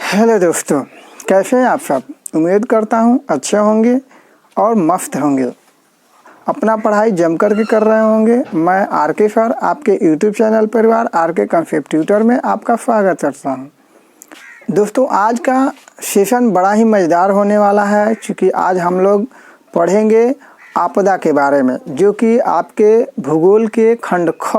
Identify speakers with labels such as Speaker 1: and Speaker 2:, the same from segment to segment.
Speaker 1: Hello दोस्तों, कैसे हैं आप सब। उम्मीद करता हूं अच्छे होंगे और मस्त होंगे। अपना पढ़ाई जम कर के कर रहे होंगे। मैं आर के सर आपके यूट्यूब चैनल परिवार आर के कॉन्सेप्ट ट्यूटर में आपका स्वागत करता हूं। दोस्तों, आज का सेशन बड़ा ही मज़ेदार होने वाला है, क्योंकि आज हम लोग पढ़ेंगे आपदा के बारे में, जो कि आपके भूगोल के खंड ख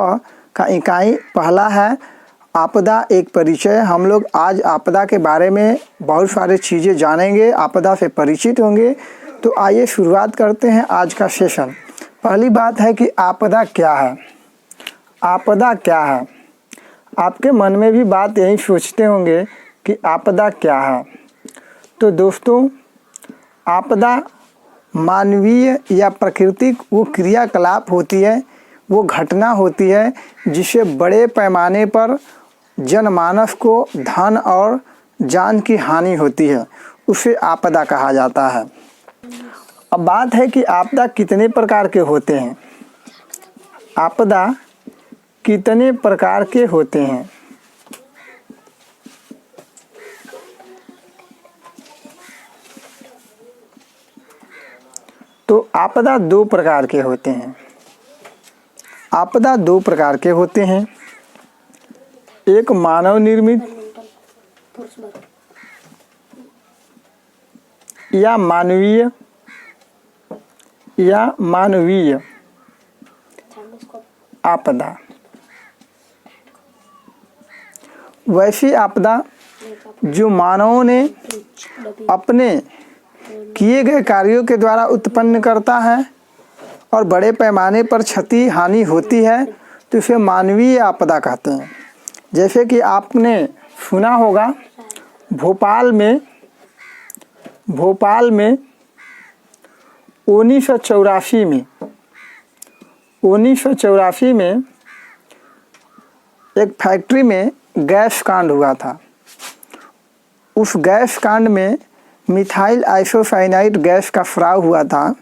Speaker 1: का इकाई पहला है। आपदा एक परिचय। हम लोग आज आपदा के बारे में बहुत सारी चीज़ें जानेंगे, आपदा से परिचित होंगे। तो आइए शुरुआत करते हैं आज का सेशन। पहली बात है कि आपदा क्या है। आपदा क्या है, आपके मन में भी बात यही सोचते होंगे कि आपदा क्या है। तो दोस्तों, आपदा मानवीय या प्राकृतिक वो क्रियाकलाप होती है, वो घटना होती है जिससे बड़े पैमाने पर जनमानस को धन और जान की हानि होती है, उसे आपदा कहा जाता है। अब बात है कि आपदा कितने प्रकार के होते हैं। आपदा कितने प्रकार के होते हैं। तो आपदा दो प्रकार के होते हैं। आपदा दो प्रकार के होते हैं। एक मानव निर्मित या मानवीय आपदा। वैसी आपदा जो मानवों ने अपने किए गए कार्यों के द्वारा उत्पन्न करता है और बड़े पैमाने पर क्षति हानि होती है, तो इसे मानवीय आपदा कहते हैं। जैसे कि आपने सुना होगा भोपाल में 1984 में एक फैक्ट्री में गैस कांड हुआ था। उस गैस कांड में मिथाइल आइसोसाइनाइड गैस का स्राव हुआ था,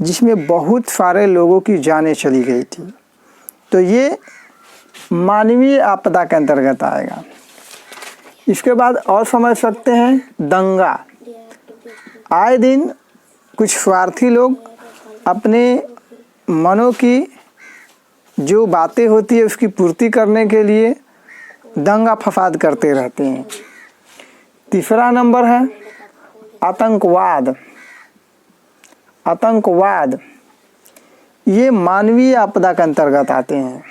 Speaker 1: जिसमें बहुत सारे लोगों की जानें चली गई थी। तो ये मानवीय आपदा के अंतर्गत आएगा। इसके बाद और समझ सकते हैं दंगा। आए दिन कुछ स्वार्थी लोग अपने मनों की जो बातें होती है उसकी पूर्ति करने के लिए दंगा फसाद करते रहते हैं। तीसरा नंबर है आतंकवाद। आतंकवाद ये मानवीय आपदा के अंतर्गत आते हैं।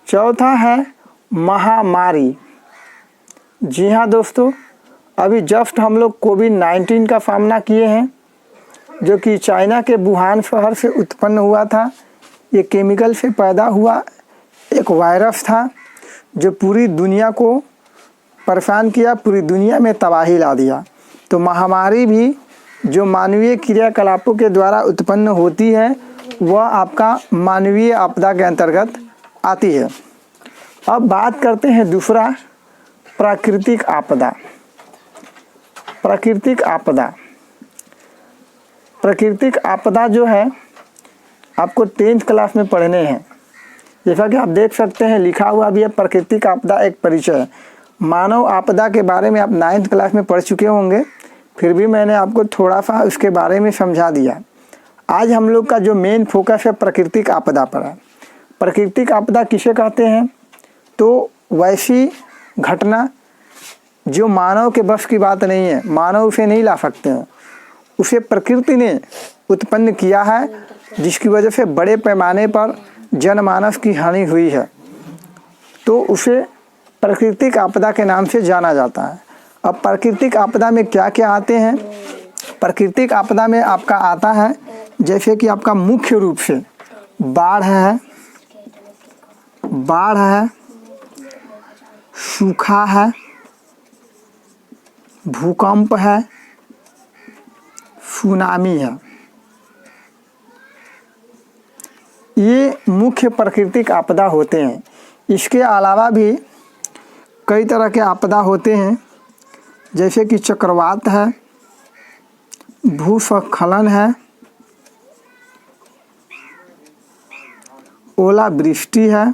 Speaker 1: चौथा है महामारी। जी हाँ दोस्तों, अभी जस्ट हम लोग कोविड-19 का सामना किए हैं, जो कि चाइना के वुहान शहर से उत्पन्न हुआ था। ये केमिकल से पैदा हुआ एक वायरस था जो पूरी दुनिया को परेशान किया, पूरी दुनिया में तबाही ला दिया। तो महामारी भी जो मानवीय क्रियाकलापों के द्वारा उत्पन्न होती है, वह आपका मानवीय आपदा के अंतर्गत आती है। अब बात करते हैं दूसरा, प्राकृतिक आपदा। प्राकृतिक आपदा। प्राकृतिक आपदा जो है आपको 10th क्लास में पढ़ने हैं। जैसा कि आप देख सकते हैं लिखा हुआ भी है, प्राकृतिक आपदा एक परिचय। मानव आपदा के बारे में आप 9th क्लास में पढ़ चुके होंगे, फिर भी मैंने आपको थोड़ा सा उसके बारे में समझा दिया। आज हम लोग का जो मेन फोकस है प्राकृतिक आपदा पर है। प्राकृतिक आपदा किसे कहते हैं? तो वैसी घटना जो मानव के बस की बात नहीं है, मानव उसे नहीं ला सकते हैं, उसे प्रकृति ने उत्पन्न किया है, जिसकी वजह से बड़े पैमाने पर जनमानस की हानि हुई है, तो उसे प्राकृतिक आपदा के नाम से जाना जाता है। अब प्राकृतिक आपदा में क्या क्या आते हैं? प्राकृतिक आपदा में आपका आता है जैसे कि आपका मुख्य रूप से बाढ़ है, सूखा है, भूकंप है, सुनामी है। ये मुख्य प्राकृतिक आपदा होते हैं। इसके अलावा भी कई तरह के आपदा होते हैं, जैसे कि चक्रवात है, भूस्खलन है, ओलावृष्टि है,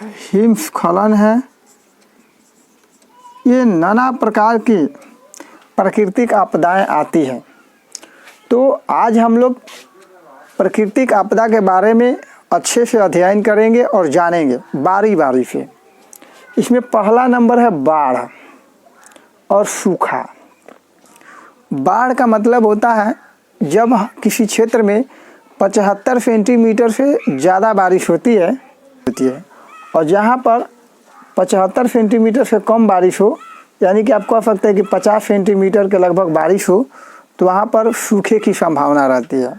Speaker 1: हिमस्खलन है, ये नाना प्रकार की प्राकृतिक आपदाएं आती हैं। तो आज हम लोग प्राकृतिक आपदा के बारे में अच्छे से अध्ययन करेंगे और जानेंगे बारी बारी से। इसमें पहला नंबर है बाढ़ और सूखा। बाढ़ का मतलब होता है जब किसी क्षेत्र में 75 सेंटीमीटर से ज़्यादा बारिश होती है और जहाँ पर 75 सेंटीमीटर से कम बारिश हो, यानी कि आप कह सकते हैं कि 50 सेंटीमीटर के लगभग बारिश हो, तो वहाँ पर सूखे की संभावना रहती है।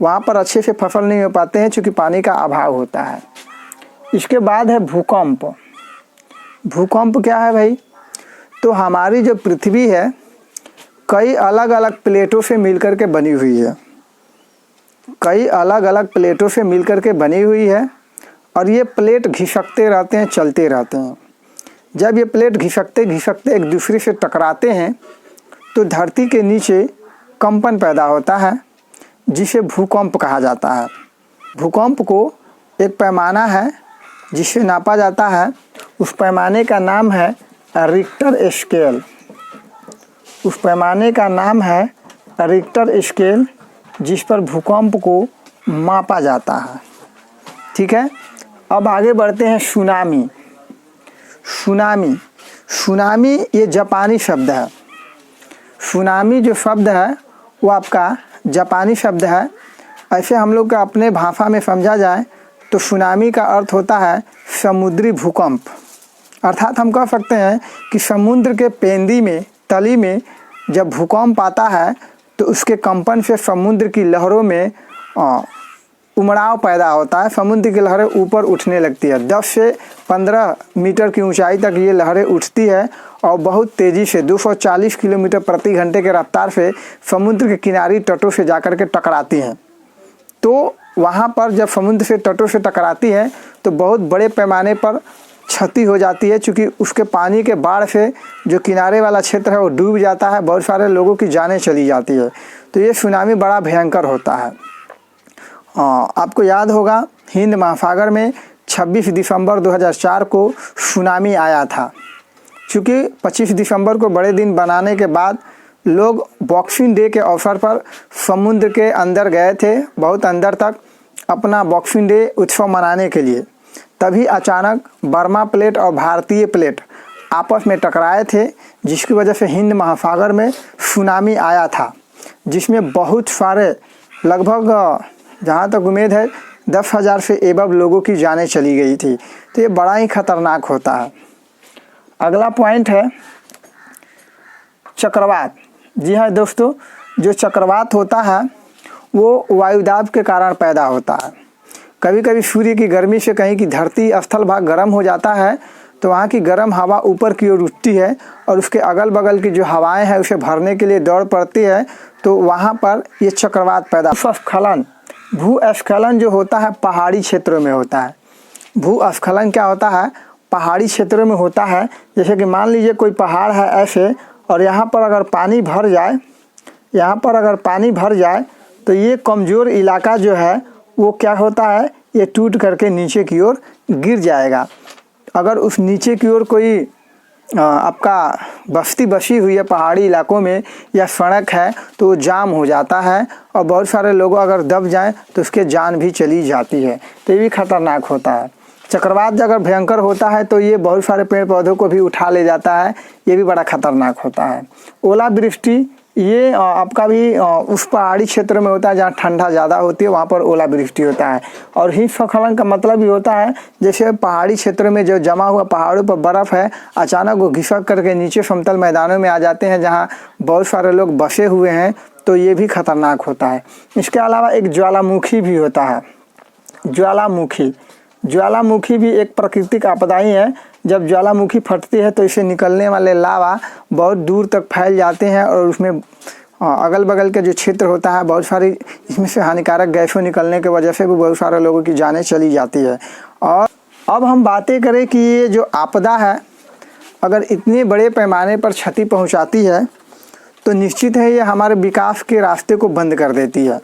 Speaker 1: वहाँ पर अच्छे से फसल नहीं हो पाते हैं क्योंकि पानी का अभाव होता है। इसके बाद है भूकंप। भूकंप क्या है भाई? तो हमारी जो पृथ्वी है कई अलग अलग प्लेटों से मिलकर के बनी हुई है, कई अलग अलग प्लेटों से मिलकर के बनी हुई है और ये प्लेट घिसकते रहते हैं, चलते रहते हैं। जब ये प्लेट घिसकते घिसकते एक दूसरे से टकराते हैं तो धरती के नीचे कंपन पैदा होता है जिसे भूकंप कहा जाता है। भूकंप को एक पैमाना है जिसे नापा जाता है, उस पैमाने का नाम है रिक्टर स्केल। उस पैमाने का नाम है रिक्टर स्केल जिस पर भूकंप को मापा जाता है। ठीक है, अब आगे बढ़ते हैं सुनामी। सुनामी, सुनामी ये जापानी शब्द है। सुनामी जो शब्द है वो आपका जापानी शब्द है। ऐसे हम लोग का अपने भाषा में समझा जाए तो सुनामी का अर्थ होता है समुद्री भूकंप। अर्थात हम कह सकते हैं कि समुद्र के पेंदी में, तली में जब भूकंप आता है तो उसके कंपन से समुद्र की लहरों में उमड़ाव पैदा होता है। समुद्र की लहरें ऊपर उठने लगती है। 10 से 15 मीटर की ऊंचाई तक ये लहरें उठती है और बहुत तेज़ी से 240 किलोमीटर प्रति घंटे के रफ्तार से समुद्र के किनारी तटों से जाकर के टकराती हैं। तो वहाँ पर जब समुद्र से तटों से टकराती है तो बहुत बड़े पैमाने पर क्षति हो जाती है, क्योंकि उसके पानी के बाढ़ से जो किनारे वाला क्षेत्र है वो डूब जाता है, बहुत सारे लोगों की जानें चली जाती है। तो ये सुनामी बड़ा भयंकर होता है। आपको याद होगा हिंद महासागर में 26 दिसंबर 2004 को सुनामी आया था। चूँकि 25 दिसंबर को बड़े दिन बनाने के बाद लोग बॉक्सिंग डे के अवसर पर समुद्र के अंदर गए थे, बहुत अंदर तक अपना बॉक्सिंग डे उत्सव मनाने के लिए। तभी अचानक बर्मा प्लेट और भारतीय प्लेट आपस में टकराए थे, जिसकी वजह से हिंद महासागर में सुनामी आया था, जिसमें बहुत सारे लगभग जहाँ तक उम्मीद है 10,000 से एबव लोगों की जानें चली गई थी। तो ये बड़ा ही खतरनाक होता है। अगला पॉइंट है चक्रवात। जी हाँ दोस्तों, जो चक्रवात होता है वो वायुदाब के कारण पैदा होता है। कभी कभी सूर्य की गर्मी से कहीं की धरती स्थल भाग गर्म हो जाता है तो वहाँ की गर्म हवा ऊपर की ओर उठती है और उसके अगल बगल की जो हवाएं हैं उसे भरने के लिए दौड़ पड़ती है, तो वहाँ पर ये चक्रवात पैदा। भूस्खलन, भूस्खलन जो होता है पहाड़ी क्षेत्रों में होता है। भूस्खलन क्या होता है? पहाड़ी क्षेत्रों में होता है। जैसे कि मान लीजिए कोई पहाड़ है ऐसे, और यहाँ पर अगर पानी भर जाए, यहाँ पर अगर पानी भर जाए तो ये कमज़ोर इलाका जो है वो क्या होता है, ये टूट करके नीचे की ओर गिर जाएगा। अगर उस नीचे की ओर कोई आपका बस्ती बसी हुई है पहाड़ी इलाकों में या सड़क है तो वो जाम हो जाता है और बहुत सारे लोग अगर दब जाएं तो उसके जान भी चली जाती है। तो ये भी खतरनाक होता है। चक्रवात अगर भयंकर होता है तो ये बहुत सारे पेड़ पौधों को भी उठा ले जाता है, ये भी बड़ा खतरनाक होता है। ओलावृष्टि, ये आपका भी उस पहाड़ी क्षेत्र में होता है जहाँ ठंडा ज़्यादा होती है, वहाँ पर ओलावृष्टि होता है। और हिमस्खलन का मतलब भी होता है जैसे पहाड़ी क्षेत्र में जो जमा हुआ पहाड़ों पर बर्फ़ है अचानक वो घिसक करके नीचे समतल मैदानों में आ जाते हैं जहाँ बहुत सारे लोग बसे हुए हैं, तो ये भी खतरनाक होता है। इसके अलावा एक ज्वालामुखी भी होता है। ज्वालामुखी, ज्वालामुखी भी एक प्राकृतिक आपदा ही है। जब ज्वालामुखी फटती है तो इसे निकलने वाले लावा बहुत दूर तक फैल जाते हैं और उसमें अगल बगल के जो क्षेत्र होता है बहुत सारी इसमें से हानिकारक गैसों निकलने की वजह से भी बहुत सारे लोगों की जानें चली जाती है। और अब हम बातें करें कि ये जो आपदा है अगर इतने बड़े पैमाने पर क्षति पहुंचाती है तो निश्चित है ये हमारे विकास के रास्ते को बंद कर देती है।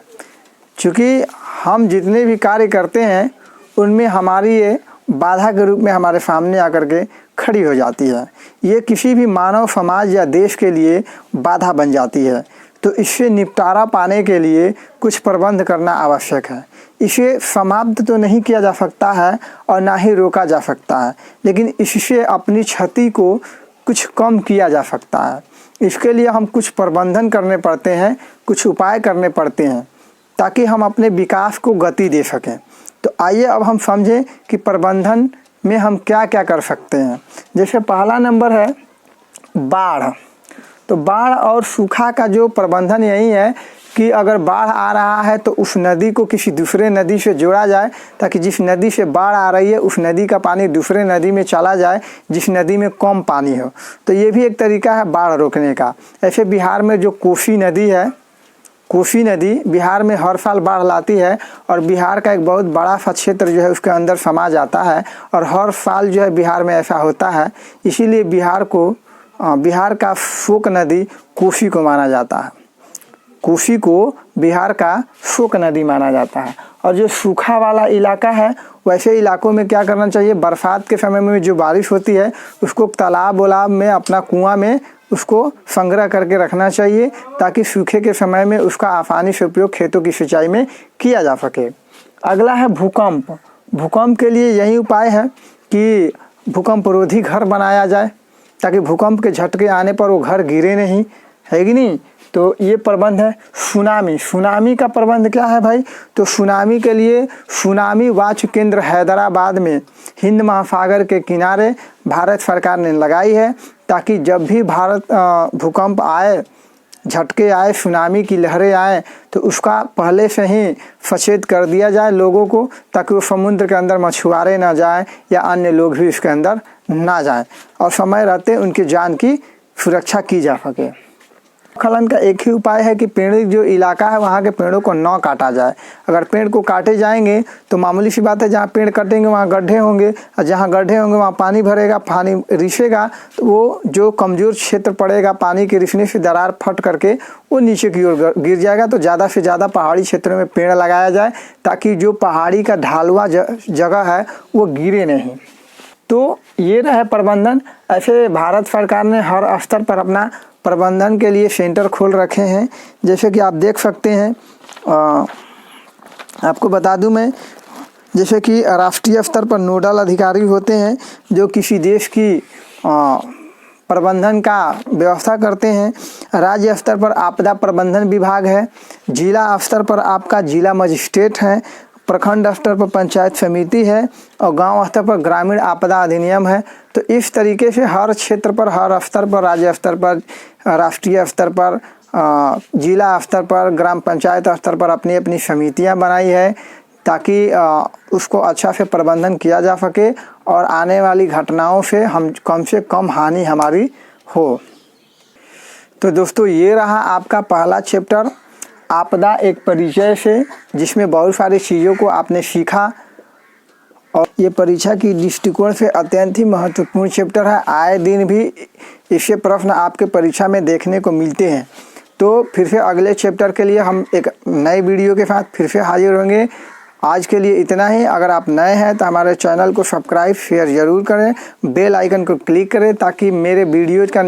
Speaker 1: क्योंकि हम जितने भी कार्य करते हैं उनमें हमारी ये बाधा के रूप में हमारे सामने आकर के खड़ी हो जाती है। ये किसी भी मानव समाज या देश के लिए बाधा बन जाती है। तो इससे निपटारा पाने के लिए कुछ प्रबंध करना आवश्यक है। इसे समाप्त तो नहीं किया जा सकता है और ना ही रोका जा सकता है, लेकिन इससे अपनी क्षति को कुछ कम किया जा सकता है। इसके लिए हम कुछ प्रबंधन करने पड़ते हैं, कुछ उपाय करने पड़ते हैं ताकि हम अपने विकास को गति दे सकें। तो आइए अब हम समझें कि प्रबंधन में हम क्या क्या कर सकते हैं। जैसे पहला नंबर है बाढ़। तो बाढ़ और सूखा का जो प्रबंधन यही है कि अगर बाढ़ आ रहा है तो उस नदी को किसी दूसरे नदी से जोड़ा जाए, ताकि जिस नदी से बाढ़ आ रही है उस नदी का पानी दूसरे नदी में चला जाए जिस नदी में कम पानी हो। तो ये भी एक तरीका है बाढ़ रोकने का। ऐसे बिहार में जो कोसी नदी है, कोसी नदी बिहार में हर साल बाढ़ लाती है और बिहार का एक बहुत बड़ा सा क्षेत्र जो है उसके अंदर समा जाता है और हर साल जो है बिहार में ऐसा होता है। इसीलिए बिहार का शोक नदी कोसी को माना जाता है। कोसी को बिहार का शोक नदी माना जाता है। और जो सूखा वाला इलाका है वैसे इलाकों में क्या करना चाहिए, बरसात के समय में जो बारिश होती है उसको तालाब वलाब में, अपना कुआं में उसको संग्रह करके रखना चाहिए ताकि सूखे के समय में उसका आसानी से उपयोग खेतों की सिंचाई में किया जा सके। अगला है भूकंप। भूकंप के लिए यही उपाय है कि भूकंप रोधी घर बनाया जाए ताकि भूकंप के झटके आने पर वो घर गिरे नहीं, है कि नहीं। तो ये प्रबंध है। सुनामी का प्रबंध क्या है भाई, तो सुनामी के लिए सुनामी वाच केंद्र हैदराबाद में हिंद महासागर के किनारे भारत सरकार ने लगाई है, ताकि जब भी भूकंप आए, झटके आए, सुनामी की लहरें आए तो उसका पहले से ही सचेत कर दिया जाए लोगों को, ताकि वो समुद्र के अंदर मछुआरे ना जाए या अन्य लोग भी इसके अंदर ना जाएं और समय रहते उनकी जान की सुरक्षा की जा सके। खलन का एक ही उपाय है कि पेड़ जो इलाका है वहाँ के पेड़ों को न काटा जाए। अगर पेड़ को काटे जाएंगे तो मामूली सी बात है, जहाँ पेड़ कटेंगे वहाँ गड्ढे होंगे और जहाँ गड्ढे होंगे वहाँ पानी भरेगा, पानी रिसेगा तो वो जो कमज़ोर क्षेत्र पड़ेगा पानी के रिसने से दरार फट करके वो नीचे की ओर गिर जाएगा। तो ज़्यादा से ज़्यादा पहाड़ी क्षेत्रों में पेड़ लगाया जाए ताकि जो पहाड़ी का ढालुआ जगह है वो गिरे नहीं। तो ये रहा प्रबंधन। ऐसे भारत सरकार ने हर स्तर पर अपना प्रबंधन के लिए सेंटर खोल रखे हैं। जैसे कि आप देख सकते हैं, आपको बता दूं मैं, जैसे कि राष्ट्रीय स्तर पर नोडल अधिकारी होते हैं जो किसी देश की प्रबंधन का व्यवस्था करते हैं। राज्य स्तर पर आपदा प्रबंधन विभाग है, जिला स्तर पर आपका जिला मजिस्ट्रेट है, प्रखंड स्तर पर पंचायत समिति है और गांव स्तर पर ग्रामीण आपदा अधिनियम है। तो इस तरीके से हर क्षेत्र पर, हर स्तर पर, राज्य स्तर पर, राष्ट्रीय स्तर पर, जिला स्तर पर, ग्राम पंचायत स्तर पर अपनी अपनी समितियां बनाई है ताकि उसको अच्छा से प्रबंधन किया जा सके और आने वाली घटनाओं से कम हानि हमारी हो। तो दोस्तों ये रहा आपका पहला चैप्टर, आपदा एक परिचय से, जिसमें बहुत सारी चीज़ों को आपने सीखा और ये परीक्षा की दृष्टिकोण से अत्यंत ही महत्वपूर्ण चैप्टर है। आए दिन भी इससे प्रश्न आपके परीक्षा में देखने को मिलते हैं। तो फिर से अगले चैप्टर के लिए हम एक नए वीडियो के साथ फिर से हाजिर होंगे। आज के लिए इतना ही। अगर आप नए हैं तो हमारे चैनल को सब्सक्राइब शेयर ज़रूर करें, बेल आइकन को क्लिक करें ताकि मेरे वीडियोज़ का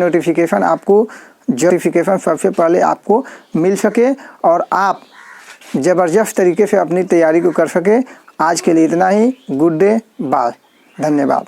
Speaker 1: नोटिफिकेशन सबसे पहले आपको मिल सके और आप ज़बरदस्त तरीके से अपनी तैयारी को कर सके। आज के लिए इतना ही। गुड डे, बाय, धन्यवाद।